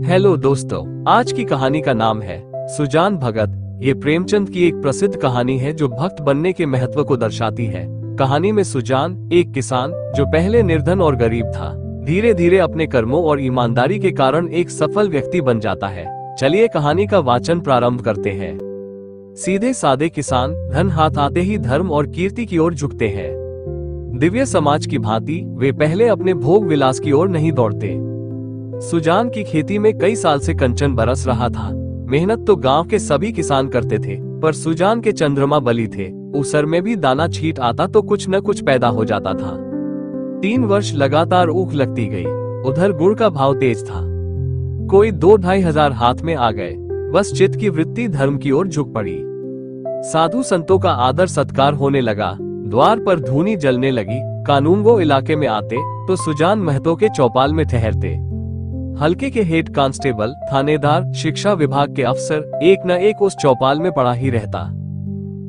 Hello दोस्तों, आज की कहानी का नाम है सुजान भगत। ये प्रेमचंद की एक प्रसिद्ध कहानी है जो भक्त बनने के महत्व को दर्शाती है। कहानी में सुजान, एक किसान जो पहले निर्धन और गरीब था, धीरे धीरे अपने कर्मों और ईमानदारी के कारण एक सफल व्यक्ति बन जाता है। चलिए कहानी का वाचन प्रारंभ करते हैं। सीधे सादे किसान धन हाथ आते ही धर्म और कीर्ति की ओर झुकते हैं। दिव्य समाज की भांति वे पहले अपने भोग विलास की ओर नहीं दौड़ते। सुजान की खेती में कई साल से कंचन बरस रहा था। मेहनत तो गांव के सभी किसान करते थे, पर सुजान के चंद्रमा बली थे। उसर में भी दाना छींट आता तो कुछ न कुछ पैदा हो जाता था। 3 वर्ष लगातार ऊख लगती गई। उधर गुड़ का भाव तेज था। कोई 2-2.5 हजार हाथ में आ गए। बस चित्त की वृत्ति धर्म की ओर झुक पड़ी। साधु संतों का आदर सत्कार होने लगा। द्वार पर धूनी जलने लगी। कानून वो इलाके में आते तो सुजान महतो के चौपाल में ठहरते। हल्के के हेड कांस्टेबल, थानेदार, शिक्षा विभाग के अफसर एक न एक उस चौपाल में पड़ा ही रहता।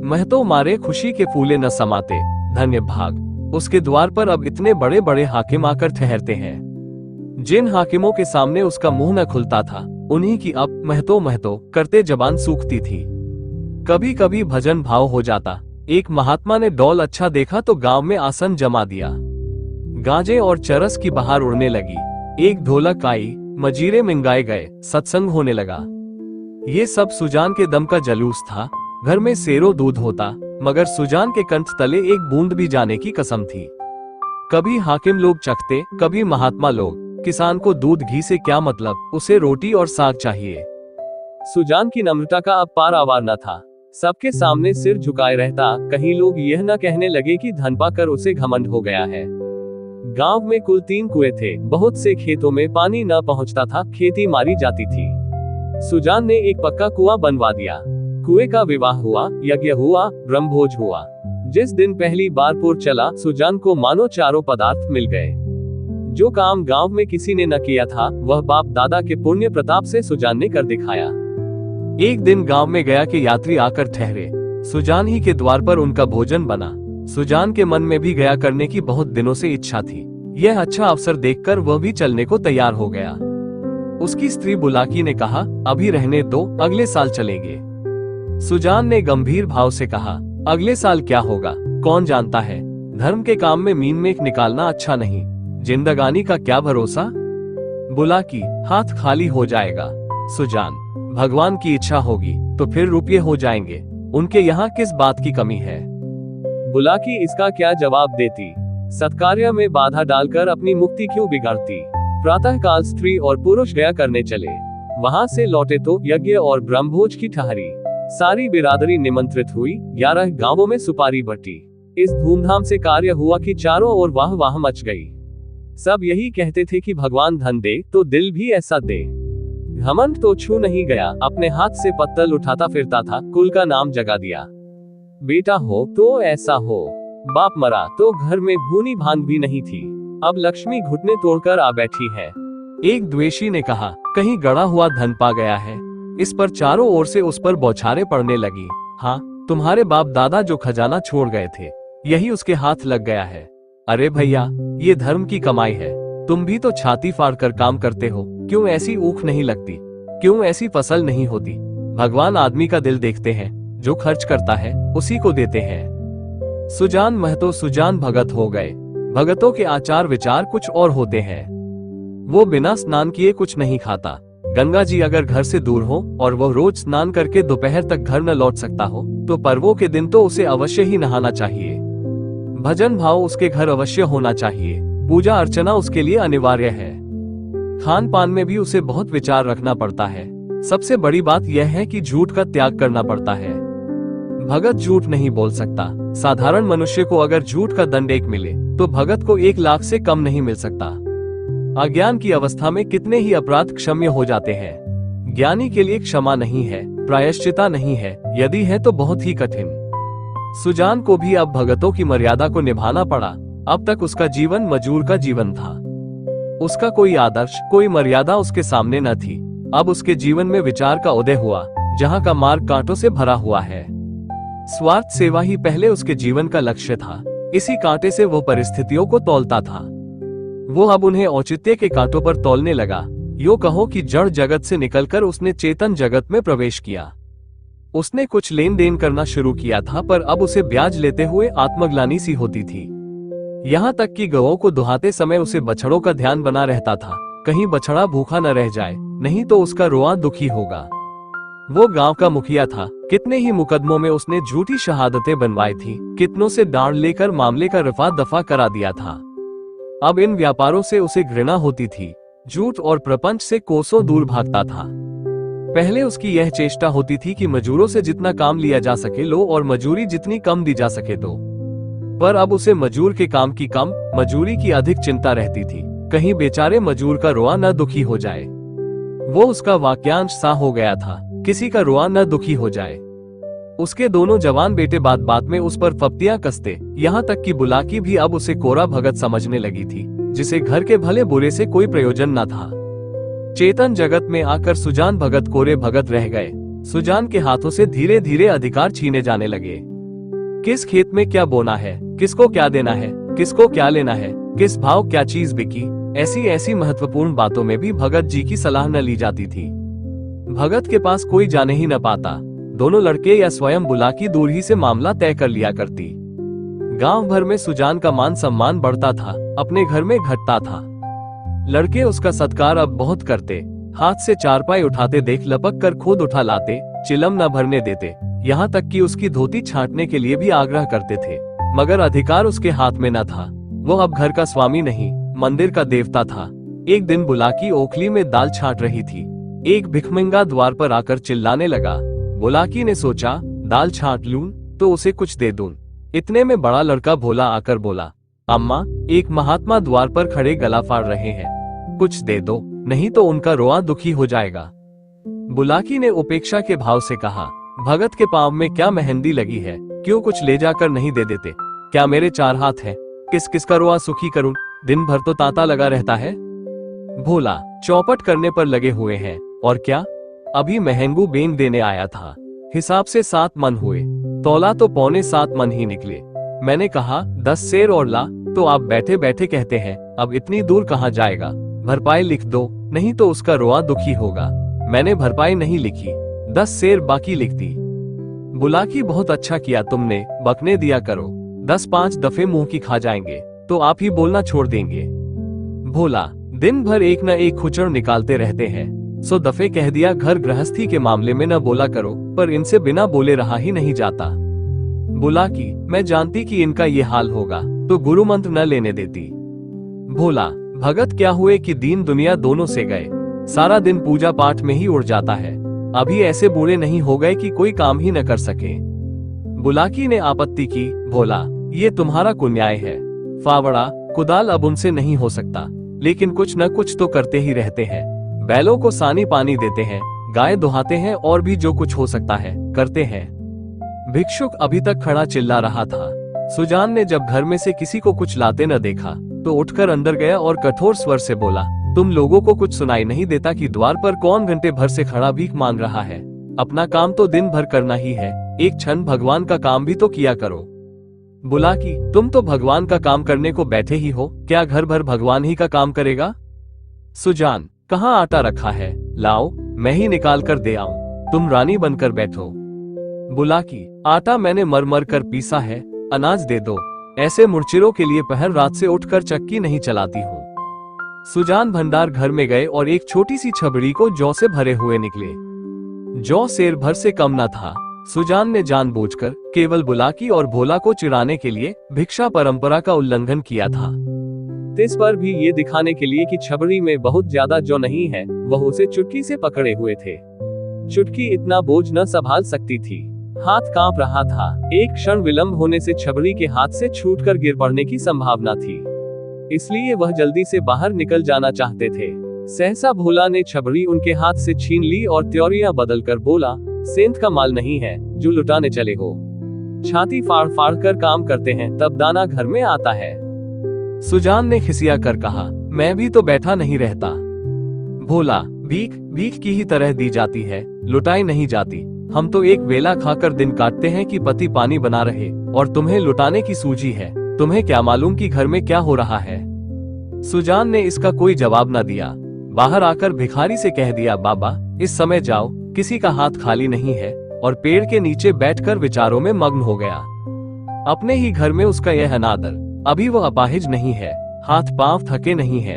महतो मारे खुशी के फूले न समाते। धन्य भाग, उसके द्वार पर अब इतने बड़े बड़े हाकिम आकर ठहरते हैं। जिन हाकिमों के सामने उसका मुंह न खुलता था, उन्हीं की अब महतो महतो करते जबान सूखती थी। कभी कभी भजन भाव हो जाता। एक महात्मा ने डौल अच्छा देखा तो गांव में आसन जमा दिया। गांजे और चरस की बहार उड़ने लगी। एक ढोलक आई, मजीरे मिंगाए गए, सत्संग होने लगा। ये सब सुजान के दम का जलूस था। घर में सेरो दूध होता, मगर सुजान के कंठ तले एक बूंद भी जाने की कसम थी। कभी हाकिम लोग चखते, कभी महात्मा लोग। किसान को दूध घी से क्या मतलब, उसे रोटी और साग चाहिए। सुजान की नम्रता का अब पार आवार न था। सबके सामने सिर झुकाए रहता। कहीं लोग यह न कहने लगे कि धन पाकर उसे घमंड हो गया है। गांव में कुल 3 कुएं थे। बहुत से खेतों में पानी न पहुंचता था, खेती मारी जाती थी। सुजान ने एक पक्का कुआं बनवा दिया। कुएं का विवाह हुआ, यज्ञ हुआ, ब्रह्मभोज हुआ। जिस दिन पहली बार पुर चला, सुजान को मानो चारों पदार्थ मिल गए। जो काम गांव में किसी ने न किया था, वह बाप दादा के पुण्य प्रताप से सुजान ने कर दिखाया। एक दिन गांव में गया कि यात्री आकर ठहरे। सुजान ही के द्वार पर उनका भोजन बना। सुजान के मन में भी गया करने की बहुत दिनों से इच्छा थी। यह अच्छा अवसर देखकर वह भी चलने को तैयार हो गया। उसकी स्त्री बुलाकी ने कहा, अभी रहने दो, अगले साल चलेंगे। सुजान ने गंभीर भाव से कहा, अगले साल क्या होगा कौन जानता है। धर्म के काम में मीन मेख निकालना अच्छा नहीं। जिंदगानी का क्या भरोसा। बुलाकी, हाथ खाली हो जाएगा। सुजान, भगवान की इच्छा होगी तो फिर रुपये हो जाएंगे। उनके यहाँ किस बात की कमी है। बुलाकी इसका क्या जवाब देती। सत्कार्य में बाधा डालकर अपनी मुक्ति क्यों बिगाड़ती। प्रातः काल स्त्री और पुरुष गया करने चले। वहां से लौटे तो यज्ञ और ब्रह्मभोज की ठहरी। सारी बिरादरी निमंत्रित हुई। 11 गांवों में सुपारी बटी। इस धूमधाम से कार्य हुआ कि चारों ओर वाह वाह मच गई। सब यही कहते थे कि भगवान धन दे तो दिल भी ऐसा दे। घमंड तो छू नहीं गया। अपने हाथ से पत्तल उठाता फिरता था। कुल का नाम जगा दिया। बेटा हो तो ऐसा हो, बाप मरा तो घर में भूनी भांग भी नहीं थी। अब लक्ष्मी घुटने तोड़कर आ बैठी है। एक द्वेषी ने कहा, कहीं गड़ा हुआ धन पा गया है। इस पर चारों ओर से उस पर बौछारें पड़ने लगी। हाँ, तुम्हारे बाप दादा जो खजाना छोड़ गए थे, यही उसके हाथ लग गया है। अरे भैया, ये धर्म की कमाई है। तुम भी तो छाती फाड़ कर काम करते हो। क्यों ऐसी ऊख नहीं लगती, क्यों ऐसी फसल नहीं होती। भगवान आदमी का दिल देखते हैं। जो खर्च करता है उसी को देते हैं। सुजान महतो सुजान भगत हो गए। भगतों के आचार विचार कुछ और होते हैं। वो बिना स्नान किए कुछ नहीं खाता। गंगा जी अगर घर से दूर हो और वो रोज स्नान करके दोपहर तक घर न लौट सकता हो, तो पर्वों के दिन तो उसे अवश्य ही नहाना चाहिए। भजन भाव उसके घर अवश्य होना चाहिए। पूजा अर्चना उसके लिए अनिवार्य है। खान पान में भी उसे बहुत विचार रखना पड़ता है। सबसे बड़ी बात यह है कि झूठ का त्याग करना पड़ता है। भगत झूठ नहीं बोल सकता। साधारण मनुष्य को अगर झूठ का दंड 1 मिले तो भगत को 1 लाख से कम नहीं मिल सकता। अज्ञान की अवस्था में कितने ही अपराध क्षम्य हो जाते हैं। ज्ञानी के लिए क्षमा नहीं है, प्रायश्चिता नहीं है। यदि है तो बहुत ही कठिन। सुजान को भी अब भगतों की मर्यादा को निभाना पड़ा। अब तक उसका जीवन मजूर का जीवन था। उसका कोई आदर्श, कोई मर्यादा उसके सामने न थी। अब उसके जीवन में विचार का उदय हुआ, जहाँ का मार्ग कांटों से भरा हुआ है। स्वार्थ सेवा ही पहले उसके जीवन का लक्ष्य था। इसी कांटे से वो परिस्थितियों को तौलता था। वो अब उन्हें औचित्य के कांटों पर तौलने लगा। यो कहो कि जड़ जगत से निकलकर उसने चेतन जगत में प्रवेश किया। उसने कुछ लेन देन करना शुरू किया था, पर अब उसे ब्याज लेते हुए आत्मग्लानि सी होती थी। यहाँ तक कि गौओं को दुहाते समय उसे बछड़ों का ध्यान बना रहता था, कहीं बछड़ा भूखा न रह जाए, नहीं तो उसका रोआ दुखी होगा। वो गांव का मुखिया था, कितने ही मुकदमों में उसने झूठी शहादतें बनवाई थी, कितनों से डांड लेकर मामले का रफा दफा करा दिया था। अब इन व्यापारों से उसे घृणा होती थी, झूठ और प्रपंच से कोसों दूर भागता था। पहले उसकी यह चेष्टा होती थी कि मजूरों से जितना काम लिया जा सके लो और मजूरी जितनी कम दी जा सके दो, पर अब उसे मजूर के काम की कम, मजूरी की अधिक चिंता रहती थी, कहीं बेचारे मजूर का रोआ न दुखी हो जाए। वो उसका वाक्यांश सा हो गया था, किसी का रोआ न दुखी हो जाए। उसके दोनों जवान बेटे बात बात में उस पर फप्तियां कसते, यहाँ तक कि बुलाकी भी अब उसे कोरा भगत समझने लगी थी, जिसे घर के भले बुरे से कोई प्रयोजन न था। चेतन जगत में आकर सुजान भगत कोरे भगत रह गए। सुजान के हाथों से धीरे धीरे अधिकार छीने जाने लगे। किस खेत में क्या बोना है, किसको क्या देना है, किसको क्या लेना है, किस भाव क्या चीज बिकी, ऐसी ऐसी महत्वपूर्ण बातों में भी भगत जी की सलाह न ली जाती थी। भगत के पास कोई जाने ही न पाता, दोनों लड़के या स्वयं बुलाकी दूर ही से मामला तय कर लिया करती। गांव भर में सुजान का मान सम्मान बढ़ता था, अपने घर में घटता था। लड़के उसका सत्कार अब बहुत करते, हाथ से चारपाई उठाते देख लपक कर खुद उठा लाते, चिलम न भरने देते, यहाँ तक कि उसकी धोती छांटने के लिए भी आग्रह करते थे, मगर अधिकार उसके हाथ में न था। वो अब घर का स्वामी नहीं, मंदिर का देवता था। एक दिन बुलाकी ओखली में दाल छांट रही थी, एक भिखमंगा द्वार पर आकर चिल्लाने लगा। बुलाकी ने सोचा, दाल छांट लूं तो उसे कुछ दे दूं। इतने में बड़ा लड़का भोला आकर बोला, अम्मा, एक महात्मा द्वार पर खड़े गला फाड़ रहे हैं, कुछ दे दो, नहीं तो उनका रोआ दुखी हो जाएगा। बुलाकी ने उपेक्षा के भाव से कहा, भगत के पांव में क्या मेहंदी लगी है, क्यों कुछ ले जाकर नहीं दे देते? क्या मेरे चार हाथ हैं, किस किस का रोआ सुखी करूं? दिन भर तो तांता लगा रहता है। भोला, चौपट करने पर लगे हुए हैं। और क्या, अभी महंगू बेन देने आया था, हिसाब से 7 मन हुए, तौला तो 6.25 मन ही निकले। मैंने कहा 10 सेर और ला, तो आप बैठे बैठे कहते हैं अब इतनी दूर कहाँ जाएगा, भरपाई लिख दो, नहीं तो उसका रोआ दुखी होगा। मैंने भरपाई नहीं लिखी, 10 सेर बाकी लिख दी। बुलाकी, बहुत अच्छा किया तुमने, बकने दिया करो, 10-5 दफे मुंह की खा जाएंगे तो आप ही बोलना छोड़ देंगे। भोला, दिन भर एक न एक खुचर निकालते रहते हैं, 100 दफे कह दिया घर गृहस्थी के मामले में न बोला करो, पर इनसे बिना बोले रहा ही नहीं जाता। बुलाकी, मैं जानती कि इनका ये हाल होगा तो गुरु मंत्र न लेने देती। भोला, भगत क्या हुए कि दीन दुनिया दोनों से गए, सारा दिन पूजा पाठ में ही उड़ जाता है, अभी ऐसे बूढ़े नहीं हो गए कि कोई काम ही न कर सके। बुलाकी ने आपत्ति की, भोला, ये तुम्हारा कुन्याय है, फावड़ा कुदाल अब उनसे नहीं हो सकता, लेकिन कुछ न कुछ तो करते ही रहते हैं। बैलों को सानी पानी देते हैं, गाय दुहाते हैं, और भी जो कुछ हो सकता है करते हैं। भिक्षुक अभी तक खड़ा चिल्ला रहा था। सुजान ने जब घर में से किसी को कुछ लाते न देखा तो उठकर अंदर गया और कठोर स्वर से बोला, तुम लोगों को कुछ सुनाई नहीं देता कि द्वार पर कौन घंटे भर से खड़ा भीख मांग रहा है? अपना काम तो दिन भर करना ही है, एक क्षण भगवान का काम भी तो किया करो। बुलाकी, तुम तो भगवान का काम करने को बैठे ही हो, क्या घर भर भगवान ही का काम करेगा? सुजान, कहाँ आटा रखा है, लाओ, मैं ही निकाल कर दे आऊं, तुम रानी बनकर बैठो। बुलाकी, आटा मैंने मर मर कर पीसा है, अनाज दे दो, ऐसे मुर्चिरों के लिए पहर रात से उठकर चक्की नहीं चलाती हूँ। सुजान भंडार घर में गए और एक छोटी सी छबड़ी को जौ से भरे हुए निकले। जौ सेर भर से कम न था। सुजान ने जानबूझकर केवल बुलाकी और भोला को चिढ़ाने के लिए भिक्षा परंपरा का उल्लंघन किया था। इस पर भी ये दिखाने के लिए कि छबड़ी में बहुत ज्यादा जौ नहीं है, वह उसे चुटकी से पकड़े हुए थे। चुटकी इतना बोझ न संभाल सकती थी, हाथ कांप रहा था। एक क्षण विलंब होने से छबड़ी के हाथ से छूटकर गिर पड़ने की संभावना थी, इसलिए वह जल्दी से बाहर निकल जाना चाहते थे। सहसा भोला ने छबड़ी उनके हाथ से छीन ली और त्योरियां बदलकर बोला, सेंध का माल नहीं है जो लुटाने चले हो, छाती फाड़ फाड़ कर काम करते हैं तब दाना घर में आता है। सुजान ने खिसिया कर कहा, मैं भी तो बैठा नहीं रहता। भोला, भीख भीख की ही तरह दी जाती है, लुटाई नहीं जाती। हम तो एक वेला खाकर दिन काटते हैं कि पति पानी बना रहे, और तुम्हें लुटाने की सूझी है। तुम्हें क्या मालूम कि घर में क्या हो रहा है? सुजान ने इसका कोई जवाब न दिया। बाहर आकर भिखारी से कह दिया, बाबा इस समय जाओ, किसी का हाथ खाली नहीं है, और पेड़ के नीचे बैठकर विचारों में मग्न हो गया। अपने ही घर में उसका यह अनादर। अभी वो अपाहिज नहीं है, हाथ पांव थके नहीं है,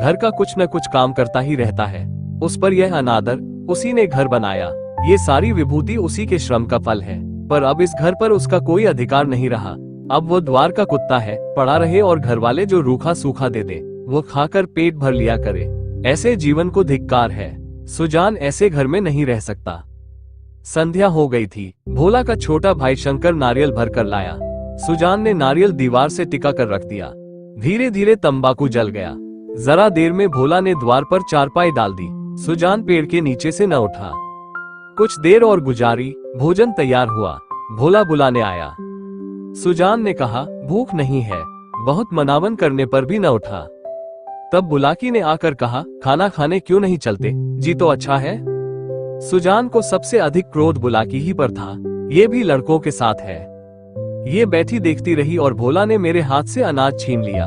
घर का कुछ न कुछ काम करता ही रहता है। उस पर यह अनादर, उसी ने घर बनाया, ये सारी विभूति उसी के श्रम का फल है। पर अब इस घर पर उसका कोई अधिकार नहीं रहा। अब वो द्वार का कुत्ता है, पड़ा रहे और घर वाले जो रूखा सूखा दे दे वो खाकर पेट भर लिया करे। ऐसे जीवन को धिक्कार है। सुजान ऐसे घर में नहीं रह सकता। संध्या हो गई थी। भोला का छोटा भाई शंकर नारियल भर कर लाया। सुजान ने नारियल दीवार से टिका कर रख दिया। धीरे धीरे तंबाकू जल गया। जरा देर में भोला ने द्वार पर चारपाई डाल दी। सुजान पेड़ के नीचे से न उठा। कुछ देर और गुजारी, भोजन तैयार हुआ। भोला बुलाने आया। सुजान ने कहा, भूख नहीं है। बहुत मनावन करने पर भी न उठा। तब बुलाकी ने आकर कहा, खाना खाने क्यों नहीं चलते? जी तो अच्छा है। सुजान को सबसे अधिक क्रोध बुलाकी ही पर था। ये भी लड़कों के साथ है। ये बैठी देखती रही और भोला ने मेरे हाथ से अनाज छीन लिया।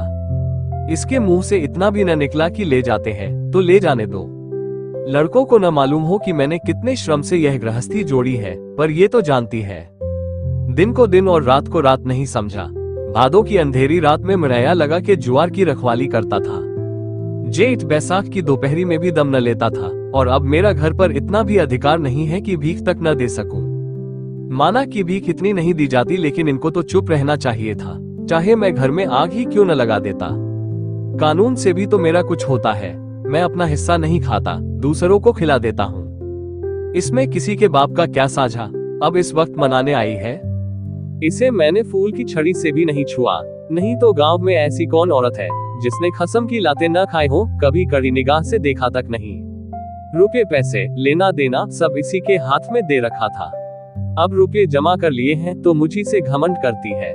इसके मुंह से इतना भी न निकला कि ले जाते हैं तो ले जाने दो। लड़कों को न मालूम हो कि मैंने कितने श्रम से यह गृहस्थी जोड़ी है, पर ये तो जानती है। दिन को दिन और रात को रात नहीं समझा। भादों की अंधेरी रात में मिराया लगा के जुआर की रखवाली करता था। जेठ बैसाख की दोपहरी में भी दम न लेता था। और अब मेरा घर पर इतना भी अधिकार नहीं है कि भीख तक न दे सकूं। माना कि भीख इतनी नहीं दी जाती, लेकिन इनको तो चुप रहना चाहिए था, चाहे मैं घर में आग ही क्यों न लगा देता। कानून से भी तो मेरा कुछ होता है। मैं अपना हिस्सा नहीं खाता, दूसरों को खिला देता हूँ। इसमें किसी के बाप का क्या साझा। अब इस वक्त मनाने आई है। इसे मैंने फूल की छड़ी से भी नहीं छुआ। नहीं तो गांव में ऐसी कौन औरत है जिसने खसम की लातें न खाए हो, कभी कड़ी निगाह से देखा तक नहीं। रुपए पैसे लेना देना सब इसी के हाथ में दे रखा था। अब रुपए जमा कर लिए हैं तो मुझी से घमंड करती है।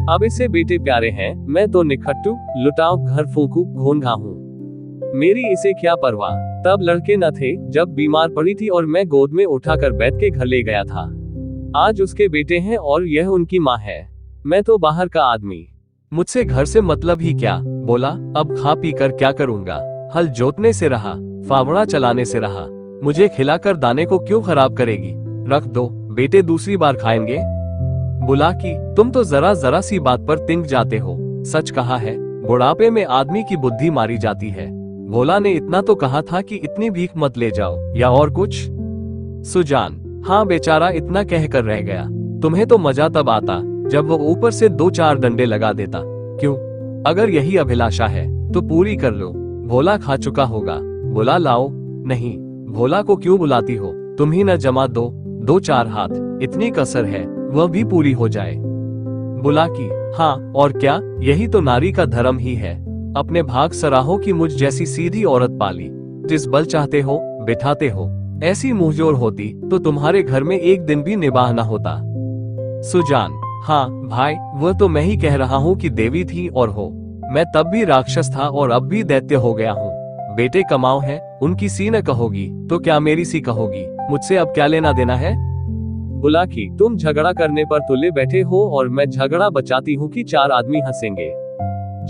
अब इसे बेटे प्यारे हैं, मैं तो निखट्टू, लुटाऊ, घर फूंकू, घोंघा हूँ। मेरी इसे क्या परवाह। तब लड़के न थे जब बीमार पड़ी थी और मैं गोद में उठाकर बैठ के घर ले गया था। आज उसके बेटे हैं और यह उनकी माँ है। मैं तो बाहर का आदमी, मुझसे घर से मतलब ही क्या। बोला, अब खा पी कर क्या करूंगा। हल जोतने से रहा, फावड़ा चलाने से रहा। मुझे खिलाकर दाने को क्यों खराब करेगी। रख दो, बेटे दूसरी बार खाएंगे। बुलाकी, तुम तो जरा जरा सी बात पर तिंक जाते हो। सच कहा है, बुढ़ापे में आदमी की बुद्धि मारी जाती है। भोला ने इतना तो कहा था कि इतनी भीख मत ले जाओ, या और कुछ। सुजान, हाँ बेचारा इतना कहकर रह गया। तुम्हें तो मजा तब आता जब वो ऊपर से 2-4 डंडे लगा देता। क्यों? अगर यही अभिलाषा है तो पूरी कर लो। भोला खा चुका होगा, बुला लाओ। नहीं, भोला को क्यों बुलाती हो? तुम ही न जमा दो 2-4 हाथ, इतनी कसर है, वह भी पूरी हो जाए। बुलाकी, हाँ और क्या, यही तो नारी का धर्म ही है। अपने भाग सराहो कि मुझ जैसी सीधी औरत पाली। जिस बल चाहते हो बिठाते हो। ऐसी मुंहजोर होती तो तुम्हारे घर में एक दिन भी निबाह न होता। सुजान, हाँ भाई, वह तो मैं ही कह रहा हूँ कि देवी थी और हो। मैं तब भी राक्षस था और अब भी दैत्य हो गया हूँ। बेटे कमाओ है, उनकी सी न कहोगी तो क्या मेरी सी कहोगी। मुझसे अब क्या लेना देना है। बुलाकी, तुम झगड़ा करने पर तुले बैठे हो और मैं झगड़ा बचाती हूँ कि 4 आदमी हंसेंगे।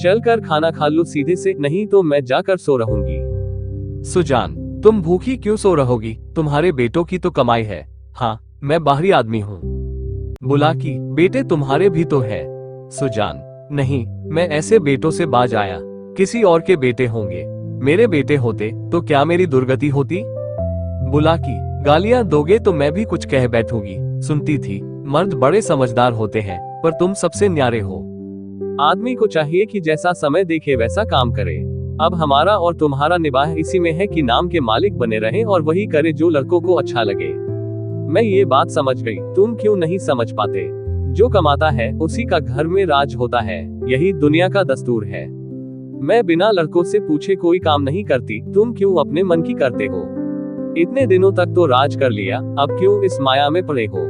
चल कर खाना खा लो सीधे से, नहीं तो मैं जाकर सो रहूंगी। सुजान, तुम भूखी क्यों सो रहोगी? तुम्हारे बेटों की तो कमाई है। हाँ, मैं बाहरी आदमी हूँ। बुलाकी, बेटे तुम्हारे भी तो है। सुजान, नहीं, मैं ऐसे बेटों से बाज आया। किसी और के बेटे होंगे। मेरे बेटे होते तो क्या मेरी दुर्गति होती। बुलाकी, गालियां दोगे तो मैं भी कुछ कह बैठूंगी। सुनती थी, मर्द बड़े समझदार होते हैं, पर तुम सबसे न्यारे हो। आदमी को चाहिए कि जैसा समय देखे वैसा काम करे। अब हमारा और तुम्हारा निबाह इसी में है कि नाम के मालिक बने रहें और वही करे जो लड़कों को अच्छा लगे। मैं ये बात समझ गई, तुम क्यों नहीं समझ पाते? जो कमाता है उसी का घर में राज होता है, यही दुनिया का दस्तूर है। मैं बिना लड़कों से पूछे कोई काम नहीं करती, तुम क्यों अपने मन की करते हो? इतने दिनों तक तो राज कर लिया, अब क्यों इस माया में पड़े हो?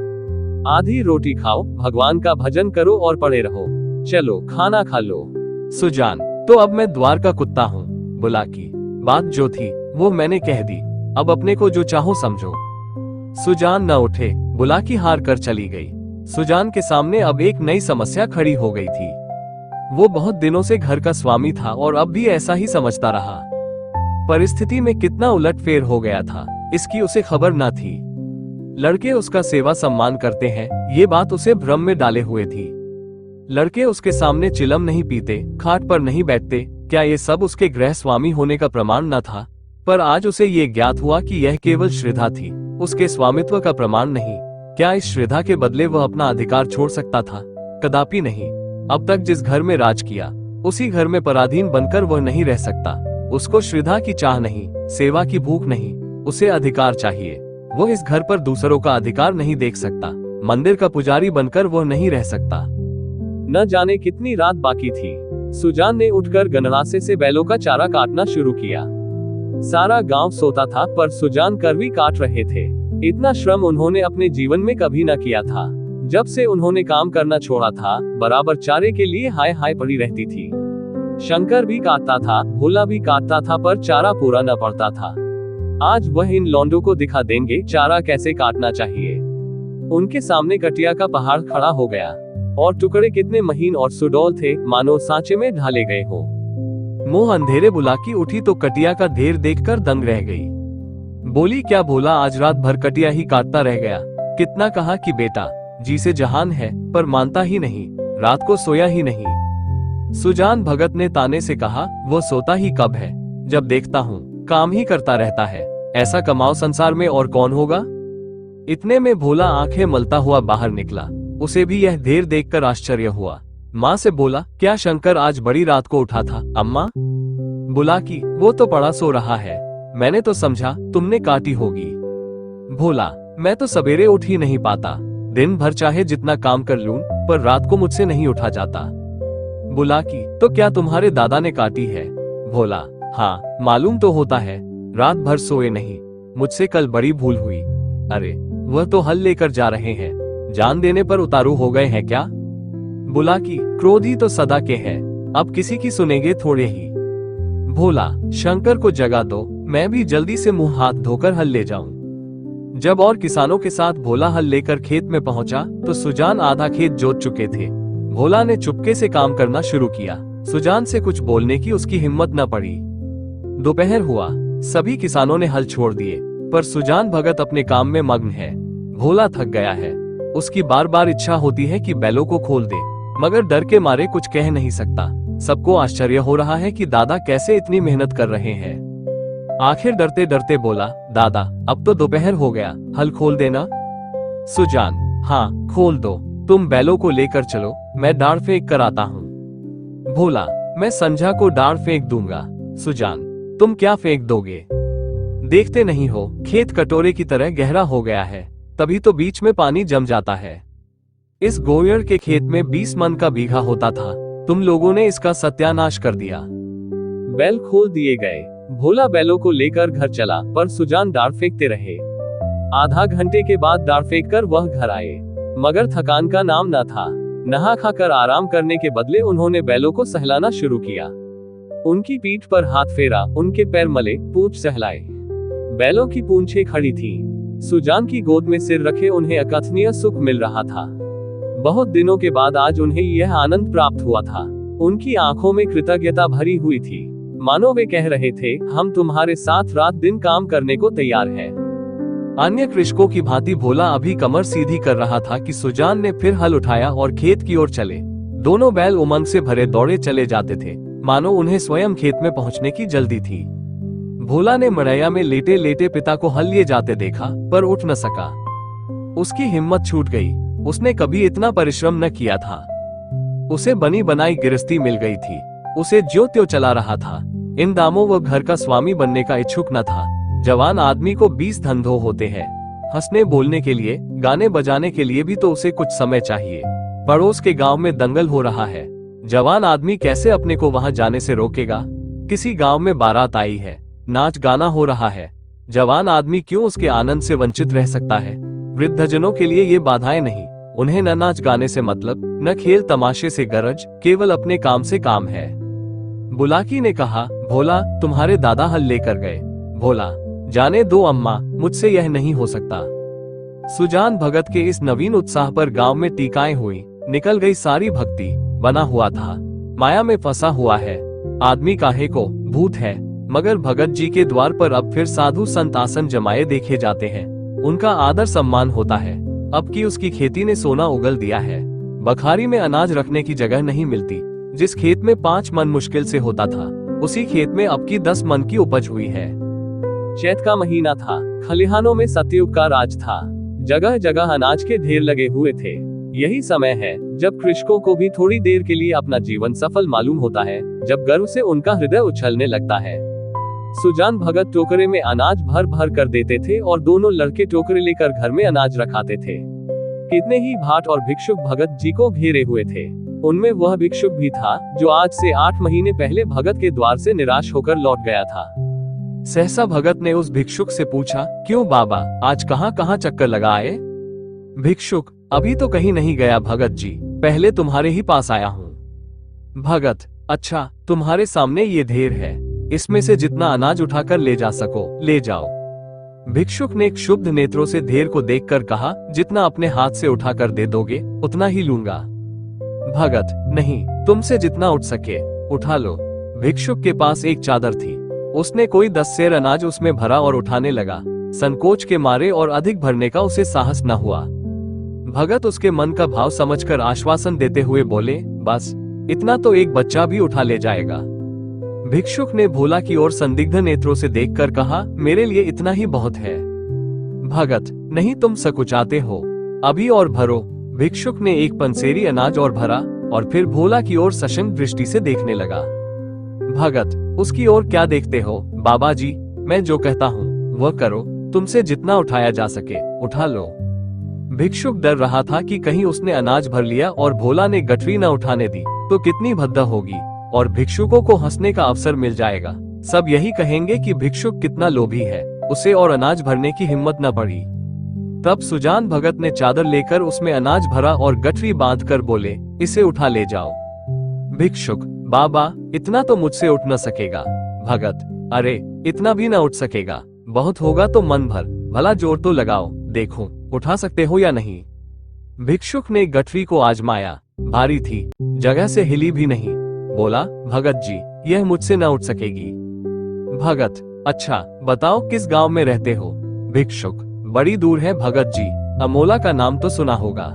आधी रोटी खाओ, भगवान का भजन करो और पड़े रहो। चलो खाना खा लो। सुजान, तो अब मैं द्वार का कुत्ता हूँ। बुलाकी, बात जो थी वो मैंने कह दी, अब अपने को जो चाहो समझो। सुजान न उठे, बुलाकी हार कर चली गई। सुजान के सामने अब एक नई समस्या खड़ी हो गई थी। वो बहुत दिनों से घर का स्वामी था और अब भी ऐसा ही समझता रहा। परिस्थिति में कितना उलटफेर हो गया था, इसकी उसे खबर न थी। लड़के उसका सेवा सम्मान करते हैं, ये बात उसे भ्रम में डाले हुए थी। लड़के उसके सामने चिलम नहीं पीते, खाट पर नहीं बैठते, क्या ये सब उसके गृह स्वामी होने का प्रमाण न था? पर आज उसे ये ज्ञात हुआ कि यह केवल श्रद्धा थी, उसके स्वामित्व का प्रमाण नहीं। क्या इस श्रद्धा के बदले वह अपना अधिकार छोड़ सकता था? कदापि नहीं। अब तक जिस घर में राज किया, उसी घर में पराधीन बनकर वह नहीं रह सकता। उसको श्रद्धा की चाह नहीं, सेवा की भूख नहीं, उसे अधिकार चाहिए। वो इस घर पर दूसरों का अधिकार नहीं देख सकता। मंदिर का पुजारी बनकर वह नहीं रह सकता। न जाने कितनी रात बाकी थी। सुजान ने उठकर गन्नासे से बैलों का चारा काटना शुरू किया। सारा गांव सोता था, पर सुजान करवी काट रहे थे। इतना श्रम उन्होंने अपने जीवन में कभी न किया था। जब से उन्होंने काम करना छोड़ा था, बराबर चारे के लिए हाय हाय पड़ी रहती थी। शंकर भी काटता था, भोला भी काटता था, पर चारा पूरा न पड़ता था। आज वह इन लौंडों को दिखा देंगे चारा कैसे काटना चाहिए। उनके सामने कटिया का पहाड़ खड़ा हो गया, और टुकड़े कितने महीन और सुडौल थे, मानो सांचे में ढाले गए हो। मुंह अंधेरे बुलाकी उठी तो कटिया का ढेर देखकर दंग रह गई। बोली, क्या भोला आज रात भर कटिया ही काटता रह गया? कितना कहा कि बेटा जी से जहान है, पर मानता ही नहीं, रात को सोया ही नहीं। सुजान भगत ने ताने से कहा, वो सोता ही कब है, जब देखता हूँ काम ही करता रहता है। ऐसा कमाओ संसार में और कौन होगा? इतने में भोला आंखें मलता हुआ बाहर निकला। उसे भी यह ढेर देखकर आश्चर्य हुआ। माँ से बोला, क्या शंकर आज बड़ी रात को उठा था? अम्मा बुलाकी, वो तो पड़ा सो रहा है, मैंने तो समझा तुमने काटी होगी। भोला, मैं तो सवेरे उठ ही नहीं पाता, दिन भर चाहे जितना काम कर लूं, पर रात को मुझसे नहीं उठा जाता। बुलाकी, तो क्या तुम्हारे दादा ने काटी है? भोला, हाँ मालूम तो होता है, रात भर सोए नहीं, मुझसे कल बड़ी भूल हुई। अरे वह तो हल लेकर जा रहे हैं, जान देने पर उतारू हो गए हैं क्या? बुलाकी, क्रोधी तो सदा के हैं, अब किसी की सुनेंगे थोड़े ही। भोला, शंकर को जगा दो, मैं भी जल्दी से मुंह हाथ धोकर हल ले जाऊं। जब और किसानों के साथ भोला हल लेकर खेत में पहुंचा तो सुजान आधा खेत जोत चुके थे। भोला ने चुपके से काम करना शुरू किया। सुजान से कुछ बोलने की उसकी हिम्मत न पड़ी। दोपहर हुआ, सभी किसानों ने हल छोड़ दिए, पर सुजान भगत अपने काम में मग्न है। भोला थक गया है, उसकी बार बार इच्छा होती है कि बैलों को खोल दे, मगर डर के मारे कुछ कह नहीं सकता। सबको आश्चर्य हो रहा है कि दादा कैसे इतनी मेहनत कर रहे हैं। आखिर डरते डरते बोला, दादा अब तो दोपहर हो गया, हल खोल देना। सुजान, हाँ खोल दो, तुम बैलों को लेकर चलो, मैं डाढ़ फेंक कर आता हूँ। भोला, मैं संझा को डाढ़ फेंक दूंगा। सुजान, तुम क्या फेंक दोगे? देखते नहीं हो खेत कटोरे की तरह गहरा हो गया है, तभी तो बीच में पानी जम जाता है। इस गोयर के खेत में 20 मन का बीघा होता था, तुम लोगों ने इसका सत्यानाश कर दिया। बैल खोल दिए गए। भोला बैलों को लेकर घर चला, पर सुजान डाढ़ फेंकते रहे। आधा घंटे के बाद डाढ़ फेंक कर वह घर आए, मगर थकान का नाम न था। नहा खाकर आराम करने के बदले उन्होंने बैलों को सहलाना शुरू किया। उनकी पीठ पर हाथ फेरा, उनके पैर मले, पूंछ सहलाए। बैलों की पूंछें खड़ी थी। सुजान की गोद में सिर रखे उन्हें अकथनीय सुख मिल रहा था। बहुत दिनों के बाद आज उन्हें यह आनंद प्राप्त हुआ था। उनकी आंखों में कृतज्ञता भरी हुई थी, मानो वे कह रहे थे, हम तुम्हारे साथ रात दिन काम करने को तैयार हैं। अन्य कृषकों की भांति भोला अभी कमर सीधी कर रहा था कि सुजान ने फिर हल उठाया और खेत की ओर चले। दोनों बैल उमंग से भरे दौड़े चले जाते थे, मानो उन्हें स्वयं खेत में पहुंचने की जल्दी थी। भोला ने मड़ैया में लेटे लेटे पिता को हल लिए जाते देखा, पर उठ न सका। उसकी हिम्मत छूट गई। उसने कभी इतना परिश्रम न किया था। उसे बनी बनाई गृहस्थी मिल गई थी, उसे ज्यों त्यों चला रहा था। इन दामों वह घर का स्वामी बनने का इच्छुक न था। जवान आदमी को 20 धंधों होते हैं, हंसने बोलने के लिए, गाने बजाने के लिए भी तो उसे कुछ समय चाहिए। पड़ोस के गांव में दंगल हो रहा है, जवान आदमी कैसे अपने को वहां जाने से रोकेगा? किसी गांव में बारात आई है, नाच गाना हो रहा है, जवान आदमी क्यों उसके आनंद से वंचित रह सकता है? वृद्धजनों के लिए ये बाधाएं नहीं, उन्हें न नाच गाने से मतलब, न खेल तमाशे से गरज, केवल अपने काम से काम है। बुलाकी ने कहा, भोला तुम्हारे दादा हल लेकर गए। भोला, जाने दो अम्मा, मुझसे यह नहीं हो सकता। सुजान भगत के इस नवीन उत्साह पर गांव में टीकाएं हुई, निकल गई सारी भक्ति। बना हुआ था, माया में फंसा हुआ है, आदमी काहे को, भूत है, मगर भगत जी के द्वार पर अब फिर साधु संत आसन जमाए देखे जाते हैं। उनका आदर सम्मान होता है। अब की उसकी खेती ने सोना उगल दिया है। बखारी में अनाज रखने की जगह नहीं मिलती। जिस खेत में 5 मन मुश्किल से होता था, उसी खेत में अब की 10 मन की उपज हुई है। चैत का महीना था। खलिहानों में सतयुग का राज था। जगह जगह अनाज के ढेर लगे हुए थे। यही समय है जब कृषकों को भी थोड़ी देर के लिए अपना जीवन सफल मालूम होता है, जब गर्व से उनका हृदय उछलने लगता है। सुजान भगत टोकरे में अनाज भर भर कर देते थे और दोनों लड़के टोकरे लेकर घर में अनाज रखाते थे। कितने ही भाट और भिक्षुक भगत जी को घेरे हुए थे। उनमें वह भिक्षुक भी था जो आज से 8 महीने पहले भगत के द्वार से निराश होकर लौट गया था। सहसा भगत ने उस भिक्षुक से पूछा, क्यों बाबा, आज कहाँ कहाँ चक्कर लगाए? भिक्षुक, अभी तो कहीं नहीं गया भगत जी, पहले तुम्हारे ही पास आया हूँ। भगत, अच्छा, तुम्हारे सामने ये ढेर है, इसमें से जितना अनाज उठाकर ले जा सको ले जाओ। भिक्षुक ने क्षुब्ध नेत्रों से ढेर को देखकर कहा, जितना अपने हाथ से उठाकर दे दोगे उतना ही लूंगा। भगत, नहीं, तुमसे जितना उठ सके उठा लो। भिक्षुक के पास एक चादर थी। उसने कोई 10 सेर अनाज उसमें भरा और उठाने लगा। संकोच के मारे और अधिक भरने का उसे साहस न हुआ। भगत उसके मन का भाव समझकर आश्वासन देते हुए बोले, बस इतना तो एक बच्चा भी उठा ले जाएगा। भिक्षुक ने भोला की ओर संदिग्ध नेत्रों से देखकर कहा, मेरे लिए इतना ही बहुत है। भगत, नहीं, तुम सकुचाते हो, अभी और भरो। भिक्षुक ने एक पंसेरी अनाज और भरा और फिर भोला की ओर सशंक दृष्टि से देखने लगा। भगत, उसकी ओर क्या देखते हो बाबा जी, मैं जो कहता हूँ वह करो, तुमसे जितना उठाया जा सके उठा लो। भिक्षुक डर रहा था कि कहीं उसने अनाज भर लिया और भोला ने गठरी न उठाने दी तो कितनी भद्दा होगी और भिक्षुकों को हंसने का अवसर मिल जाएगा। सब यही कहेंगे कि भिक्षुक कितना लोभी है, उसे और अनाज भरने की हिम्मत न पड़ी। तब सुजान भगत ने चादर लेकर उसमें अनाज भरा और गठरी बांधकर बोले, इसे उठा ले जाओ। भिक्षुक, बाबा, इतना तो मुझसे उठ न सकेगा। भगत, अरे इतना भी न उठ सकेगा, बहुत होगा तो मन भर, भला जोर तो लगाओ, देखो उठा सकते हो या नहीं। भिक्षुक ने गठरी को आजमाया, भारी थी, जगह से हिली भी नहीं। बोला, भगत जी, यह मुझसे न उठ सकेगी। भगत, अच्छा बताओ किस गांव में रहते हो? भिक्षुक, बड़ी दूर है भगत जी, अमोला का नाम तो सुना होगा।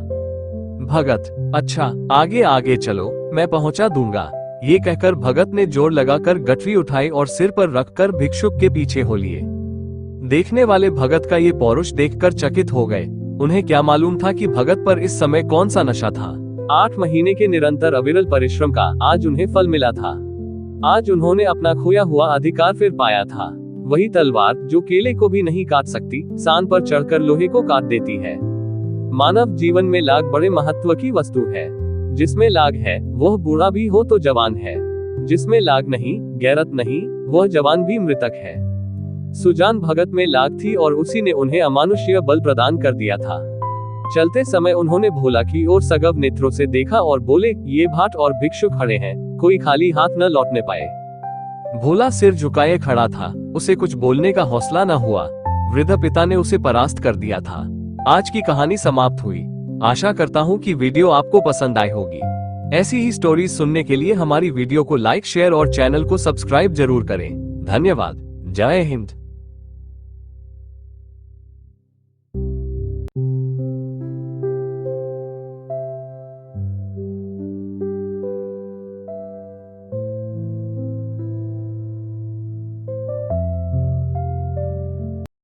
भगत, अच्छा आगे आगे चलो, मैं पहुंचा दूंगा। ये कहकर भगत ने जोर लगाकर गठरी उठाई और सिर पर रखकर भिक्षुक के पीछे हो लिए। देखने वाले भगत का ये पौरुष देखकर चकित हो गए। उन्हें क्या मालूम था कि भगत पर इस समय कौन सा नशा था। 8 महीने के निरंतर अविरल परिश्रम का आज उन्हें फल मिला था। आज उन्होंने अपना खोया हुआ अधिकार फिर पाया था। वही तलवार जो केले को भी नहीं काट सकती, सान पर चढ़कर लोहे को काट देती है। मानव जीवन में लाग बड़े महत्व की वस्तु है। जिसमें लाग है वह बूढ़ा भी हो तो जवान है, जिसमें लाग नहीं, गैरत नहीं, वह जवान भी मृतक है। सुजान भगत में लाग थी और उसी ने उन्हें अमानुष्य बल प्रदान कर दिया था। चलते समय उन्होंने भोला की ओर सगव नेत्रों से देखा और बोले, ये भाट और भिक्षुक खड़े हैं, कोई खाली हाथ न लौटने पाए। भोला सिर झुकाए खड़ा था, उसे कुछ बोलने का हौसला न हुआ। वृद्ध पिता ने उसे परास्त कर दिया था। आज की कहानी समाप्त हुई। आशा करता हूँ कि वीडियो आपको पसंद आई होगी। ऐसी ही स्टोरीज सुनने के लिए हमारी वीडियो को लाइक, शेयर और चैनल को सब्सक्राइब जरूर करें। धन्यवाद। जय हिंद।